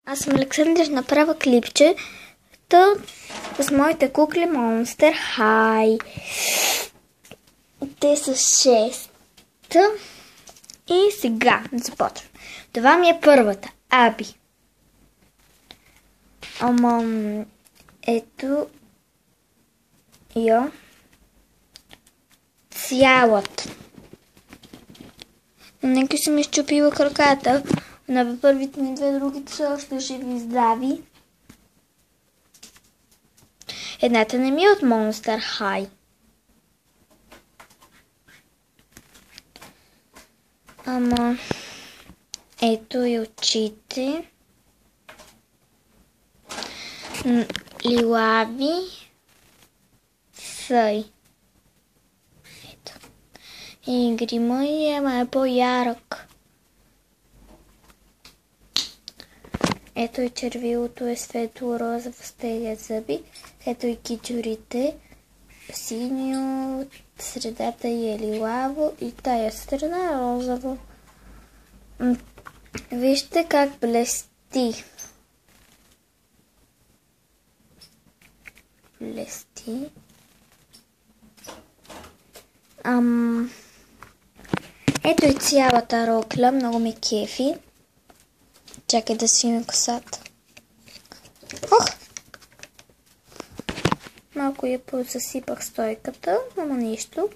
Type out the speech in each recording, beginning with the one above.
Аз съм Александър, ще направя клипче с моите кукли Monster High. Те са 6. И сега започвам. Това ми е първата. Аби. Ето я. Цялата. Нека съм изчупила краката. На първите ми две, другите са още живи и здрави. Едната не ми е от Monster High. Ето и очите. Лилави. Съй. Ето. И грима е по-ярък. Ето и червилото е светло-розово с тези зъби. Ето и кичурите. Синьо, средата е лилаво и тая страна е розово. Вижте как блести. Блести. Ето и цялата рокля. Много ми кефи. Чакай да си има косата. Ох! Малко я позасипах стойката, ама нищо.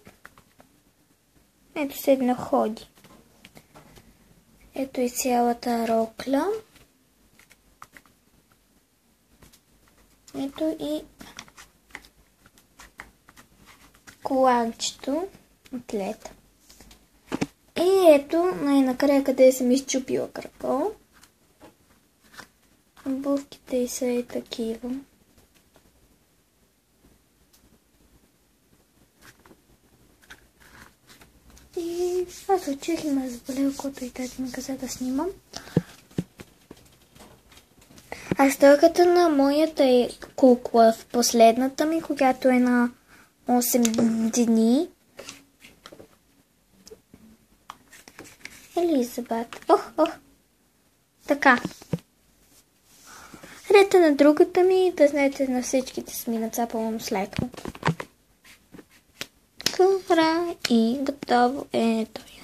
Ето седна ходи. Ето и цялата рокля. Ето и коланчето от лета. И ето най-накрая къде съм изчупила крако. Обувките и са и такива. И аз учих и ме заболел, който и тази ми каза да снимам. А стойката на моята кукла в последната ми, когато е на 8 дни. Елизабет. Ох. Така. Рета на другата ми, да знаете на всичките сми нацапала сладко. Кора и готово е той.